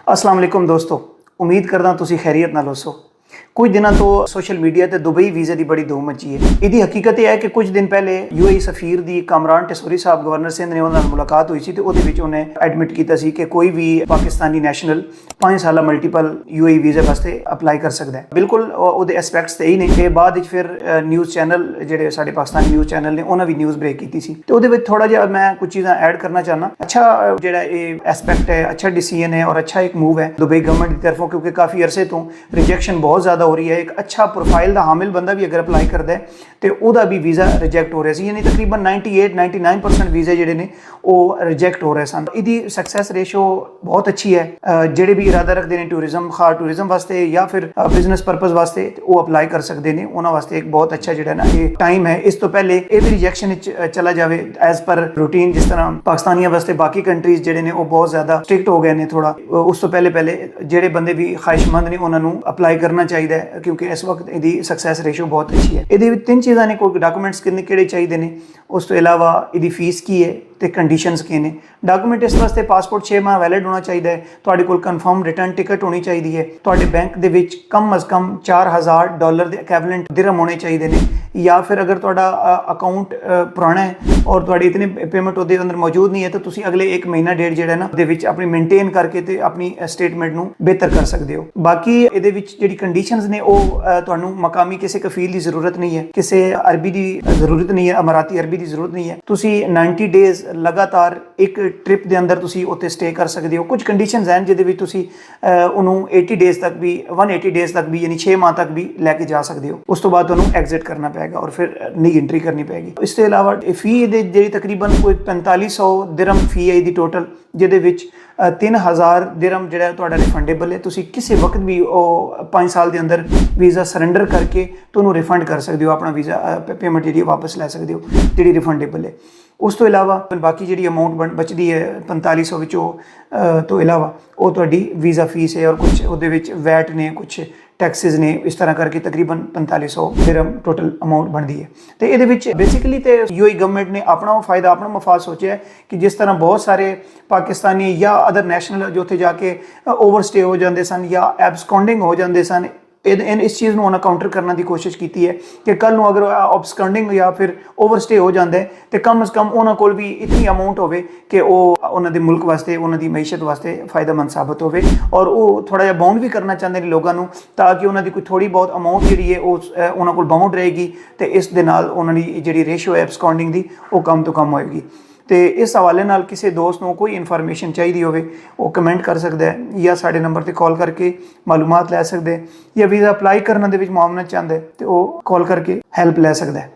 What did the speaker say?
अस्सलाम वालेकुम दोस्तों, उम्मीद करदा तुसी खैरियत नाल होसो। कुछ दिनों तो सोशल मीडिया ते दुबई वीज़े की बड़ी धूम मची है। इहदी हकीकत यह है कि कुछ दिन पहले यूएई सफीर दी कामरान टेसोरी साहब गवर्नर सिंध ने उन्हां नाल मुलाकात हुई सी ते उहदे विच उन्हें एडमिट कीता सी कि कोई भी पाकिस्तानी नैशनल 5 साल मल्टीपल यूएई वीज़े वास्ते अप्लाई कर सकदा है। बिल्कुल उहदे एस्पैक्ट्स ते ही ने कि बाद विच फिर न्यूज़ चैनल जिहड़े साडे पाकिस्तानी न्यूज़ चैनल ने उन्हां भी न्यूज़ ब्रेक कीती सी ते उहदे विच थोड़ा जिहा मैं कुछ चीज़ां ऐड करना चाहना। अच्छा जिहड़ा ये एस्पैक्ट है, अच्छा डिसीजन है और अच्छा एक मूव है दुबई गवर्नमेंट की तरफों, क्योंकि काफ़ी अरसे तो रिजेक्शन बहुत ज़्यादा हो रही है। एक अच्छा प्रोफाइल का हामिल बंदा भी अगर अप्लाई करता है तो वह भी वीज़ा रिजेक्ट हो रहा है, यानी तकरीबन 98-99% वीज़े जोड़े ने वो रिजेक्ट हो रहे सन। इसकी सक्सैस रेशो बहुत अच्छी है। जोड़े भी इरादा रखते हैं टूरिज्म खास टूरिज्म वास्ते या फिर बिजनेस परपज़ वास्ते वो अप्लाई कर सकते हैं। उन्होंने वास्ते एक बहुत अच्छा जो ना ये टाइम है। इस तो पहले ये भी रिजेक्शन चला जाए एज पर रूटीन, जिस तरह पाकिस्तानियों वास्ते बाकी कंट्रीज जोड़े ने वो बहुत ज़्यादा स्ट्रिक्ट हो गए हैं थोड़ा। उस तो पहले जोड़े बंदे भी ख्वाहिशमंद ने उन्होंने अप्लाई करना चाहिए, क्योंकि इस वक्त इसकी सक्सैस रेशो बहुत अच्छी है। ये 3 चीज़ा ने, कोई डॉक्यूमेंट्स किहड़े चाहिए ने, उस तो इलावा इसकी फीस की है तो कंडीशनस के ने। डॉक्यूमेंट इस वास्ते पासपोर्ट 6 माह वैलिड होना चाहिए, तुहाडे कोल कन्फर्म रिटर्न टिकट होनी चाहिए है, तुहाडे बैंक दे विच कम अज़ कम $4000 के इक्विवेलेंट दिरहम होने चाहिए ने, या फिर अगर तुहाडा अकाउंट पुराना है और तुहाडी इतने पेमेंट उहदे अंदर मौजूद नहीं है तो तुसी अगले 1 महीना डेढ़ जिहड़ा ना दे विच अपनी मेनटेन करके ते अपनी स्टेटमेंट नूं बेहतर कर सकते हो। बाकी इहदे विच जिहड़ी कंडीशनस ने वो तुहानूं मकामी किसी कफील की जरूरत नहीं है, किसी अरबी की जरूरत नहीं है, अमराती अरबी की जरूरत नहीं है। तुसी 90 डेज़ लगातार एक ट्रिप के अंदर तुसी उत्ते स्टे कर सकते हो। कुछ कंडीशनस हैं जिहदे विच तुसी उन्होंने 80 डेज़ तक भी 180 डेज़ तक भी यानी 6 माह तक भी लैके जा सकते हो। उस तो बाद तुहानूं एग्जिट करना पएगा और फिर नई एंट्री करनी पएगी। इसके अलावा फी जी तकरीबन कोई 4500 दिरहम फी है इसकी टोटल, जिहदे विच 3000 दिरहम जिहड़ा तुहाडा रिफंडेबल है। तुसी किसी वक्त भी 5 साल के अंदर वीज़ा सरेंडर करके तो रिफंड कर सकते हो, अपना वीज़ा पेमेंट जी वापस लै सकते हो जी रिफंडेबल है। उस तो इलावा बाकी जी अमाउंट बचती है 4500 विचों तो इलावा वो तुहाडी वीज़ा फीस है और कुछ उहदे विच वैट ने, कुछ टैक्सिस ने, इस तरह करके तकरीबन 4500 दिरहम टोटल अमाउंट बनती है। तो ये बेसिकली तो यूएई गवर्नमेंट ने अपना फायदा अपना मफाद सोचा है कि जिस तरह बहुत सारे पाकिस्तानी या अदर नैशनल जो उत्थे जाके ओवरस्टे हो जाते सन या एब्सकॉन्डिंग हो जाते सन, इस चीज़ को उन्हें काउंटर करने की कोशिश की है कि कल को अगर ऑब्सकॉन्डिंग या फिर ओवरस्टे हो जाता है तो कम अज़ कम उन्होंने कोल भी इतनी अमाउंट होवे कि उन्होंने मुल्क वास्ते उन्होंने मैशत वास्ते फ़ायदेमंद साबित होवे, और वो थोड़ा जिहा बाउंड भी करना चाहते हैं लोगों को, ताकि उन्होंने कोई थोड़ी बहुत अमाउंट जी है उन्होंने कोल बाउंड रहेगी तो इस दे नाल उन्होंने जी रेशो है एब्सकॉन्डिंग की वो कम तो कम होएगी। तो इस हवाले नाल किसी दोस्त को कोई इन्फॉर्मेशन चाहिए हो वो कमेंट कर सकता है या साढ़े नंबर पर कॉल करके मालूमात लै सकते, या वीज़ा अप्लाई करने दे विच मुआवनत चाहता है तो वो कॉल करके हैल्प लै सकता है।